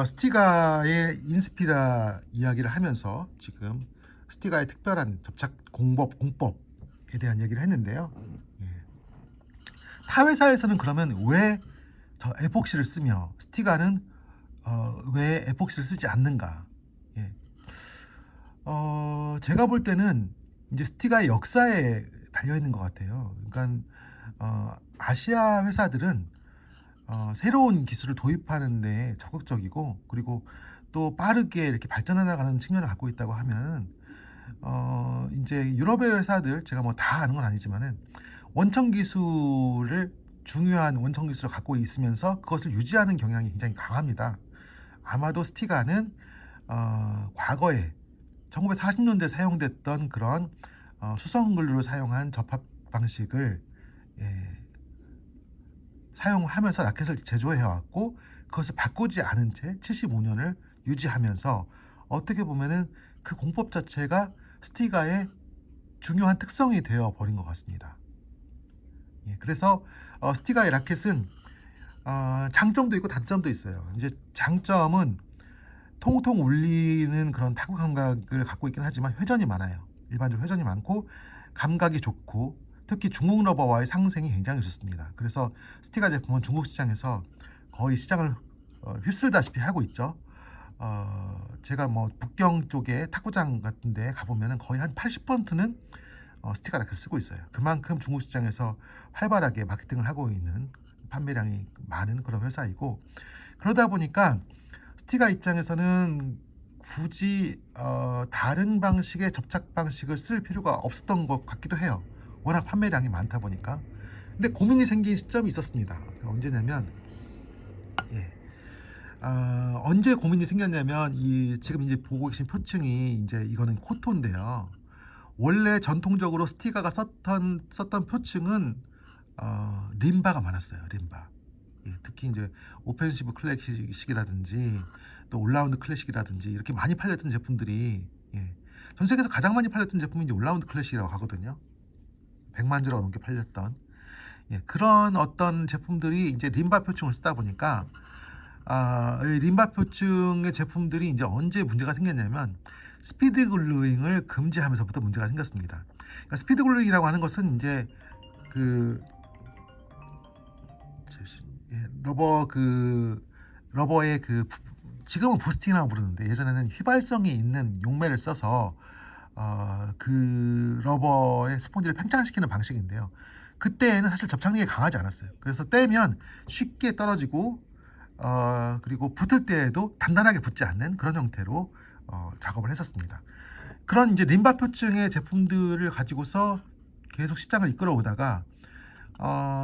스티가의 인스피라 이야기를 하면서 지금 스티가의 특별한 접착 공법에 대한 얘기를 했는데요. 예. 타 회사에서는 그러면 왜 저 에폭시를 쓰며 스티가는 왜 에폭시를 쓰지 않는가? 예. 제가 볼 때는 이제 스티가의 역사에 달려 있는 것 같아요. 그러니까 아시아 회사들은 새로운 기술을 도입하는 데 적극적이고, 그리고 또 빠르게 이렇게 발전해 나가는 측면을 갖고 있다고 하면 이제 유럽의 회사들, 제가 뭐 다 아는 건 아니지만은 원천 기술을 중요한 원천 기술을 갖고 있으면서 그것을 유지하는 경향이 굉장히 강합니다. 아마도 스티가는 과거에 1940년대에 사용됐던 그런 수성글루를 사용한 접합 방식을 사용하면서 라켓을 제조해 왔고, 그것을 바꾸지 않은 채 75년을 유지하면서 어떻게 보면은 그 공법 자체가 스티가의 중요한 특성이 되어 버린 것 같습니다. 그래서 스티가의 라켓은 장점도 있고 단점도 있어요. 이제 장점은 통통 울리는 그런 타구 감각을 갖고 있긴 하지만 회전이 많아요. 일반적으로 회전이 많고 감각이 좋고, 특히 중국 러버와의 상생이 굉장히 좋습니다. 그래서 스티가 제품은 중국 시장에서 거의 시장을 휩쓸다시피 하고 있죠. 제가 뭐 북경 쪽에 탁구장 같은 데 가보면 거의 한 80%는 스티가 라켓을 쓰고 있어요. 그만큼 중국 시장에서 활발하게 마케팅을 하고 있는, 판매량이 많은 그런 회사이고, 그러다 보니까 스티가 입장에서는 굳이 다른 방식의 접착 방식을 쓸 필요가 없었던 것 같기도 해요. 워낙 판매량이 많다 보니까. 근데 고민이 생긴 시점이 있었습니다. 언제냐면, 언제 고민이 생겼냐면, 지금 이제 보고 계신 표층이 이제 이거는 코토인데요. 원래 전통적으로 스티가가 썼던 표층은 림바가 많았어요. 림바. 특히 이제 오펜시브 클래식이라든지 또 올라운드 클래식이라든지 이렇게 많이 팔렸던 제품들이, 전 세계에서 가장 많이 팔렸던 제품이 이제 올라운드 클래식이라고 하거든요. 100만 주가 넘게 팔렸던 그런 어떤 제품들이 이제 림바 표층을 쓰다 보니까, 이 림바 표층의 제품들이 이제 언제 문제가 생겼냐면, 스피드 글루잉을 금지하면서부터 문제가 생겼습니다. 그러니까 스피드 글루잉이라고 하는 것은 이제 그 러버의 지금은 부스팅이라고 부르는데, 예전에는 휘발성이 있는 용매를 써서 그 러버의 스폰지를 팽창시키는 방식인데요. 그때는 사실 접착력이 강하지 않았어요. 그래서 떼면 쉽게 떨어지고, 그리고 붙을 때에도 단단하게 붙지 않는 그런 형태로 작업을 했었습니다. 그런 이제 림바 표층의 제품들을 가지고서 계속 시장을 이끌어오다가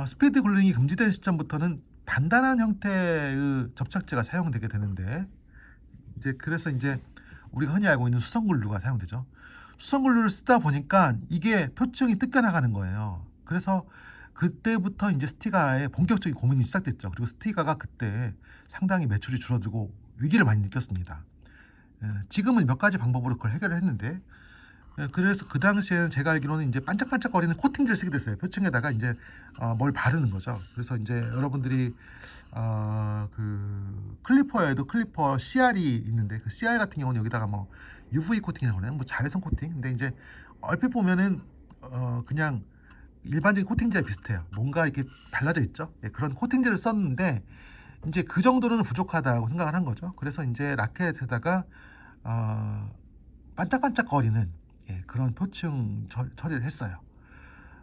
스피드 글루잉이 금지된 시점부터는 단단한 형태의 접착제가 사용되게 되는데, 그래서 이제 우리가 흔히 알고 있는 수성 글루가 사용되죠. 수성 글루를 쓰다 보니까 이게 표층이 뜯겨나가는 거예요. 그래서 그때부터 이제 스티가의 본격적인 고민이 시작됐죠. 그리고 스티가가 그때 상당히 매출이 줄어들고 위기를 많이 느꼈습니다. 지금은 몇 가지 방법으로 그걸 해결을 했는데, 그래서 그 당시에는 제가 알기로는 이제 반짝반짝거리는 코팅제를 쓰게 됐어요. 표층에다가 이제 뭘 바르는 거죠. 그래서 이제 여러분들이 그 클리퍼에도 클리퍼 CR이 있는데, 그 CR 같은 경우는 여기다가 뭐 UV 코팅이라고 하나요? 뭐 자외선 코팅. 근데 이제 얼핏 보면은 그냥 일반적인 코팅제와 비슷해요. 뭔가 이렇게 달라져 있죠. 그런 코팅제를 썼는데 이제 그 정도는 부족하다고 생각을 한 거죠. 그래서 이제 라켓에다가 반짝반짝거리는 그런 표층 처리를 했어요.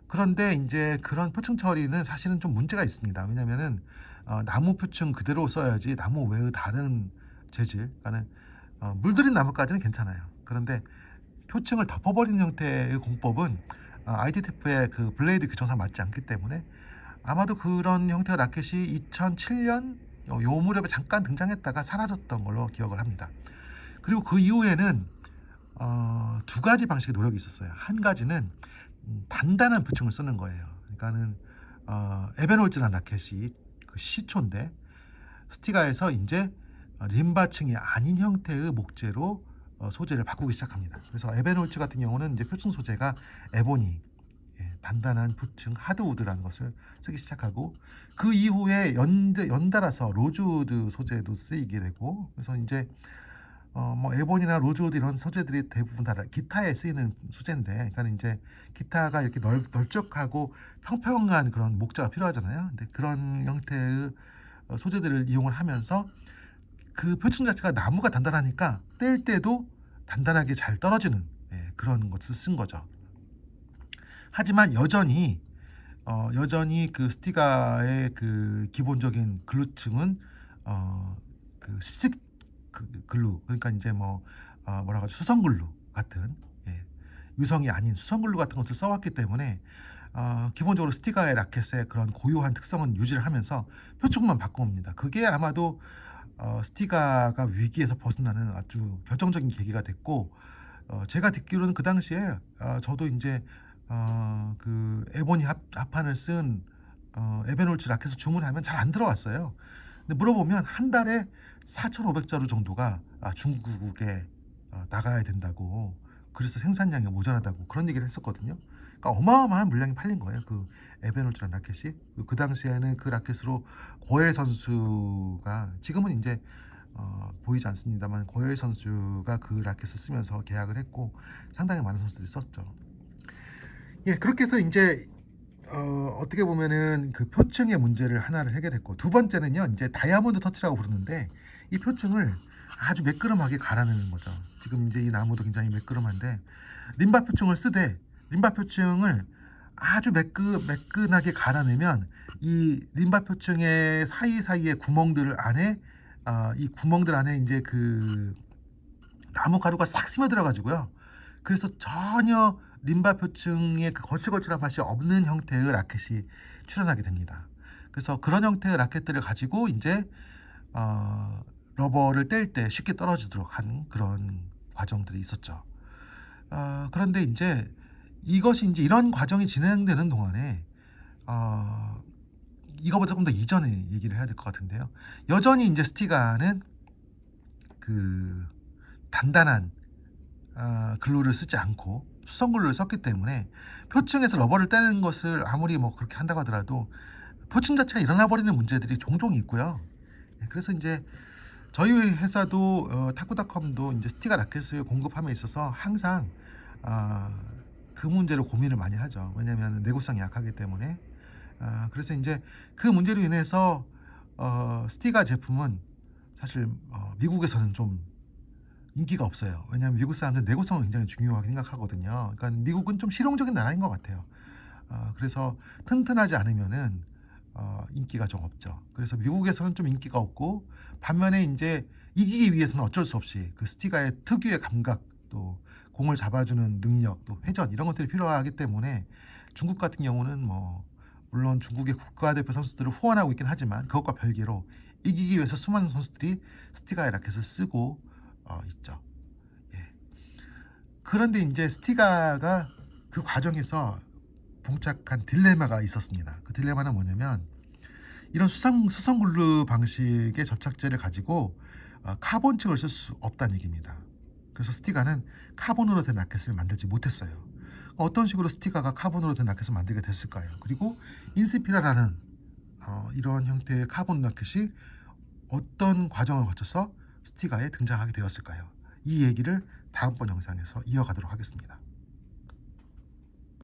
그런데 이제 그런 표층 처리는 사실은 좀 문제가 있습니다. 왜냐면은 나무 표층 그대로 써야지 나무 외의 다른 재질, 그러니까는 물들인 나무까지는 괜찮아요. 그런데 표층을 덮어버리는 형태의 공법은 IDTF의 그 블레이드 규정상 맞지 않기 때문에, 아마도 그런 형태의 라켓이 2007년 요 무렵에 잠깐 등장했다가 사라졌던 걸로 기억을 합니다. 그리고 그 이후에는 두 가지 방식의 노력이 있었어요. 한 가지는 단단한 표층을 쓰는 거예요. 그러니까는 에벤홀즈라는 라켓이 그 시초인데, 스티가에서 이제 림바층이 아닌 형태의 목재로 소재를 바꾸기 시작합니다. 그래서 에벤홀즈 같은 경우는 이제 표층 소재가 에보니, 단단한 표층 하드우드라는 것을 쓰기 시작하고 그 이후에 연달아서 로즈우드 소재도 쓰이게 되고 그래서 이제 뭐 에본이나 로즈우드 이런 소재들이 대부분 다 기타에 쓰이는 소재인데 그러니까 이제 기타가 이렇게 넓적하고 평평한 그런 목자가 필요하잖아요. 근데 그런 형태의 소재들을 이용을 하면서 그 표층 자체가 나무가 단단하니까 뗄 때도 단단하게 잘 떨어지는 그런 것을 쓴 거죠. 하지만 여전히 그 스티가의 그 기본적인 글루층은 그 습식 글루 그러니까 이제 뭐라고 하죠? 수성 글루 같은 유성이 아닌 수성 글루 같은 것을 써왔기 때문에 기본적으로 스티가의 라켓의 그런 고유한 특성은 유지를 하면서 표층만 바꿔옵니다. 그게 아마도 스티가가 위기에서 벗어나는 아주 결정적인 계기가 됐고 제가 듣기로는 그 당시에 저도 이제 그 에보니 합판을 쓴 에벤홀츠 라켓을 주문하면 잘 안 들어왔어요. 근데 물어보면 한 달에 4,500자루 정도가 중국에 나가야 된다고 그래서 생산량이 모자라다고 그런 얘기를 했었거든요. 그러니까 어마어마한 물량이 팔린 거예요. 그 에벤홀츠라는 라켓이. 그 당시에는 그 라켓으로 고해 선수가 지금은 이제 보이지 않습니다만 고해 선수가 그 라켓을 쓰면서 계약을 했고 상당히 많은 선수들이 썼죠. 예, 그렇게 해서 이제 어떻게 보면은 그 표층의 문제를 하나를 해결했고 두 번째는요 이제 다이아몬드 터치라고 부르는데 이 표층을 아주 매끄럼하게 갈아내는 거죠. 지금 이제 이 나무도 굉장히 매끄럼한데 림바 표층을 쓰되 림바 표층을 아주 매끈하게 갈아내면 이 림바 표층의 사이사이의 구멍들 안에 이 구멍들 안에 이제 그 나무 가루가 싹 스며들어 가지고요. 그래서 전혀 림바 표층의 그 거칠거칠한 맛이 없는 형태의 라켓이 출현하게 됩니다. 그래서 그런 형태의 라켓들을 가지고 이제 러버를 뗄 때 쉽게 떨어지도록 한 그런 과정들이 있었죠. 그런데 이제 이것이 이제 이런 과정이 진행되는 동안에 이거보다 조금 더 이전에 얘기를 해야 될 것 같은데요. 여전히 이제 스티가는 그 단단한 글루를 쓰지 않고 수성 글루를 썼기 때문에 표층에서 러버를 떼는 것을 아무리 뭐 그렇게 한다고 하더라도 표층 자체가 일어나 버리는 문제들이 종종 있고요. 그래서 이제 저희 회사도 타쿠닷컴도 이제 스티가 라켓을 공급함에 있어서 항상 그 문제로 고민을 많이 하죠. 왜냐하면 내구성이 약하기 때문에. 그래서 이제 그 문제로 인해서 스티가 제품은 사실 미국에서는 좀 인기가 없어요. 왜냐하면 미국 사람들은 내구성을 굉장히 중요하게 생각하거든요. 그러니까 미국은 좀 실용적인 나라인 것 같아요. 그래서 튼튼하지 않으면은 인기가 좀 없죠. 그래서 미국에서는 좀 인기가 없고 반면에 이제 이기기 위해서는 어쩔 수 없이 그 스티가의 특유의 감각 또 공을 잡아주는 능력 또 회전 이런 것들이 필요하기 때문에 중국 같은 경우는 뭐 물론 중국의 국가대표 선수들을 후원하고 있긴 하지만 그것과 별개로 이기기 위해서 수많은 선수들이 스티가의 라켓을 쓰고 있죠. 예. 그런데 이제 스티가가 그 과정에서 봉착한 딜레마가 있었습니다. 그 딜레마는 뭐냐면 이런 수성 글루 방식의 접착제를 가지고 카본층을 쓸 수 없다는 얘기입니다. 그래서 스티가는 카본으로 된 라켓을 만들지 못했어요. 어떤 식으로 스티가가 카본으로 된 라켓을 만들게 됐을까요? 그리고 인스피라라는 이런 형태의 카본 라켓이 어떤 과정을 거쳐서 스티가에 등장하게 되었을까요? 이 얘기를 다음번 영상에서 이어가도록 하겠습니다.